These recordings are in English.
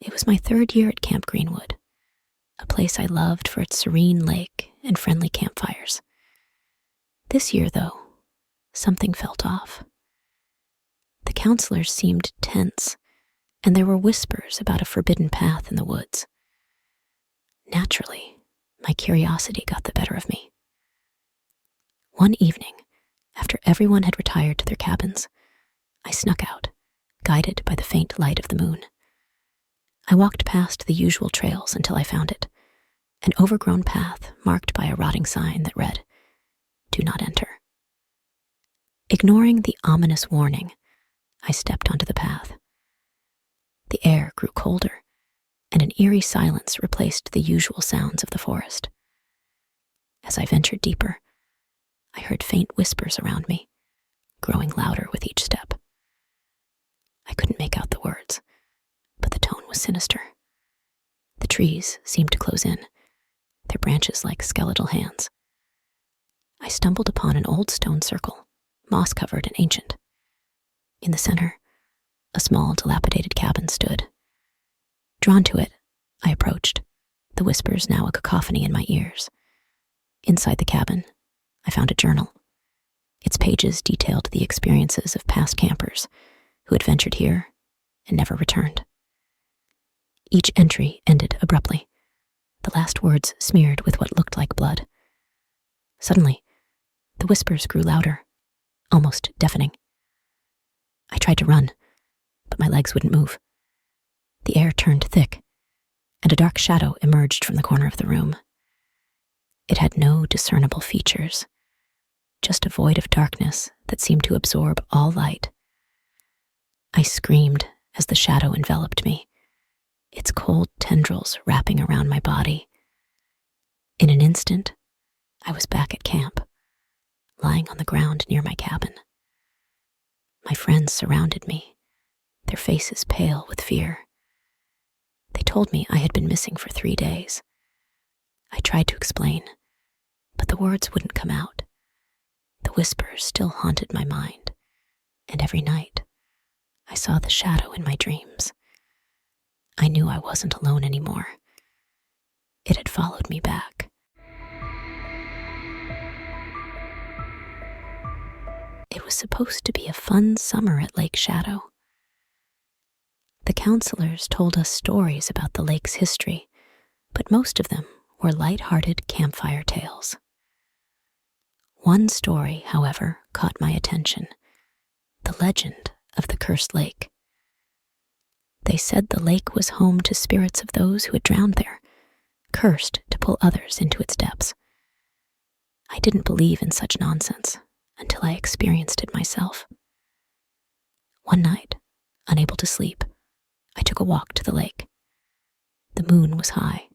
It was my third year at Camp Greenwood, a place I loved for its serene lake and friendly campfires. This year, though, something felt off. The counselors seemed tense, and there were whispers about a forbidden path in the woods. Naturally, my curiosity got the better of me. One evening, after everyone had retired to their cabins, I snuck out, guided by the faint light of the moon. I walked past the usual trails until I found it, an overgrown path marked by a rotting sign that read, "Do not enter." Ignoring the ominous warning, I stepped onto the path. The air grew colder, and an eerie silence replaced the usual sounds of the forest. As I ventured deeper, I heard faint whispers around me, growing louder with each step. I couldn't make out the words, but the tone was sinister. The trees seemed to close in, their branches like skeletal hands. I stumbled upon an old stone circle, moss-covered and ancient. In the center, a small, dilapidated cabin stood. Drawn to it, I approached, the whispers now a cacophony in my ears. Inside the cabin, I found a journal. Its pages detailed the experiences of past campers who had ventured here and never returned. Each entry ended abruptly, the last words smeared with what looked like blood. Suddenly, the whispers grew louder, almost deafening. I tried to run, but my legs wouldn't move. The air turned thick, and a dark shadow emerged from the corner of the room. It had no discernible features, just a void of darkness that seemed to absorb all light. I screamed as the shadow enveloped me, its cold tendrils wrapping around my body. In an instant, I was back at camp, lying on the ground near my cabin. My friends surrounded me, their faces pale with fear. They told me I had been missing for 3 days. I tried to explain, but the words wouldn't come out. The whispers still haunted my mind, and every night, I saw the shadow in my dreams. I knew I wasn't alone anymore. It had followed me back. It was supposed to be a fun summer at Lake Shadow. The counselors told us stories about the lake's history, but most of them were light-hearted campfire tales. One story, however, caught my attention: the legend of the cursed lake. They said the lake was home to spirits of those who had drowned there, cursed to pull others into its depths. I didn't believe in such nonsense until I experienced it myself. One night, unable to sleep, I took a walk to the lake. The moon was high,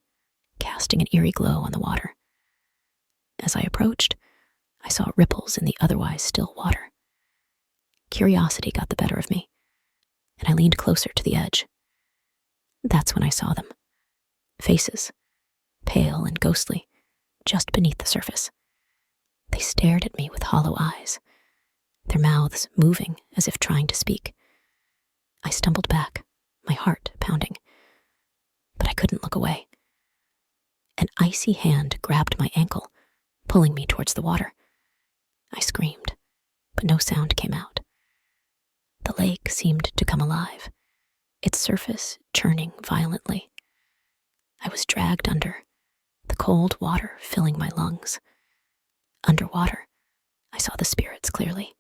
casting an eerie glow on the water. As I approached, I saw ripples in the otherwise still water. Curiosity got the better of me, and I leaned closer to the edge. That's when I saw them. Faces, pale and ghostly, just beneath the surface. They stared at me with hollow eyes, their mouths moving as if trying to speak. I stumbled back, my heart pounding, but I couldn't look away. An icy hand grabbed my ankle, pulling me towards the water. I screamed, but no sound came out. The lake seemed to come alive, its surface churning violently. I was dragged under, the cold water filling my lungs. Underwater, I saw the spirits clearly.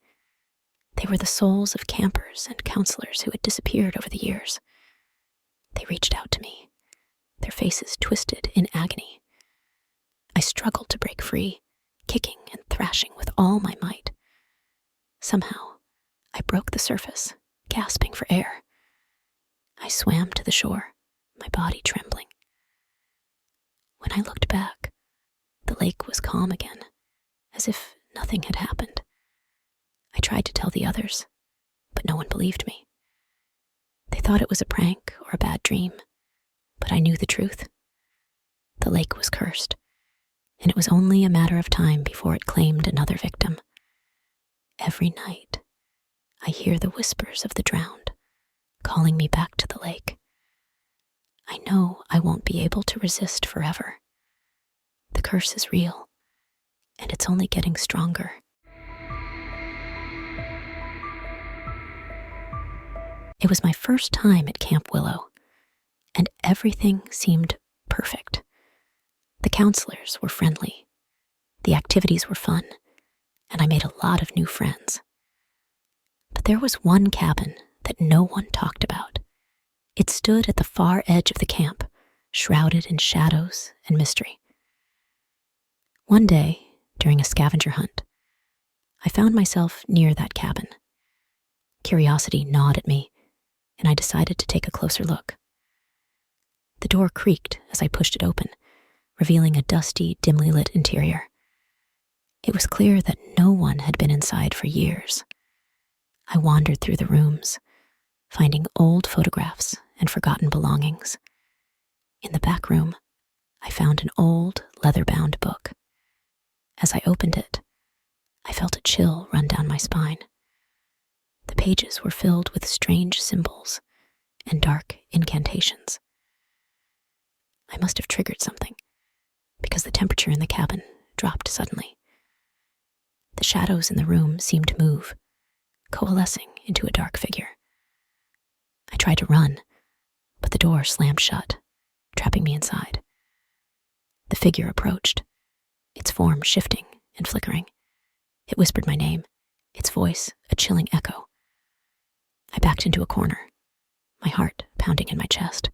They were the souls of campers and counselors who had disappeared over the years. They reached out to me, their faces twisted in agony. I struggled to break free, kicking and thrashing with all my might. Somehow, I broke the surface, gasping for air. I swam to the shore, my body trembling. When I looked back, the lake was calm again, as if nothing had happened. I tried to tell the others, but no one believed me. They thought it was a prank or a bad dream, but I knew the truth. The lake was cursed, and it was only a matter of time before it claimed another victim. Every night, I hear the whispers of the drowned, calling me back to the lake. I know I won't be able to resist forever. The curse is real, and it's only getting stronger. It was my first time at Camp Willow, and everything seemed perfect. The counselors were friendly, the activities were fun, and I made a lot of new friends. But there was one cabin that no one talked about. It stood at the far edge of the camp, shrouded in shadows and mystery. One day, during a scavenger hunt, I found myself near that cabin. Curiosity gnawed at me, and I decided to take a closer look. The door creaked as I pushed it open, revealing a dusty, dimly lit interior. It was clear that no one had been inside for years. I wandered through the rooms, finding old photographs and forgotten belongings. In the back room, I found an old, leather-bound book. As I opened it, I felt a chill run down my spine. The pages were filled with strange symbols and dark incantations. I must have triggered something, because the temperature in the cabin dropped suddenly. The shadows in the room seemed to move, coalescing into a dark figure. I tried to run, but the door slammed shut, trapping me inside. The figure approached, its form shifting and flickering. It whispered my name, its voice a chilling echo. I backed into a corner, my heart pounding in my chest.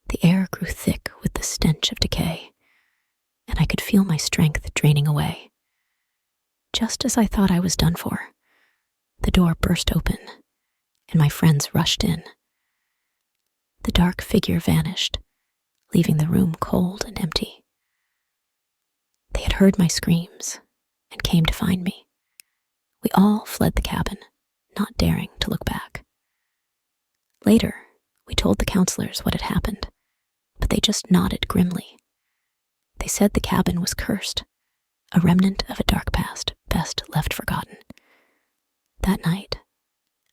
The air grew thick with the stench of decay, and I could feel my strength draining away. Just as I thought I was done for, the door burst open, and my friends rushed in. The dark figure vanished, leaving the room cold and empty. They had heard my screams and came to find me. We all fled the cabin, not daring to look back. Later, we told the counselors what had happened, but they just nodded grimly. They said the cabin was cursed, a remnant of a dark past best left forgotten. That night,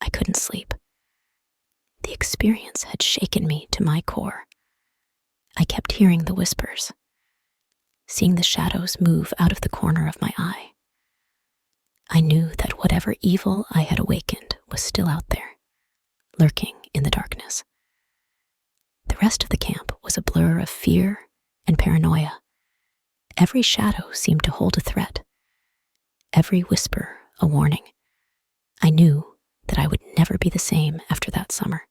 I couldn't sleep. The experience had shaken me to my core. I kept hearing the whispers, seeing the shadows move out of the corner of my eye. I knew that whatever evil I had awakened was still out there, lurking in the darkness. The rest of the camp was a blur of fear and paranoia. Every shadow seemed to hold a threat, every whisper a warning. I knew that I would never be the same after that summer.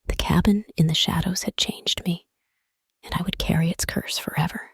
The cabin in the shadows had changed me, and I would carry its curse forever.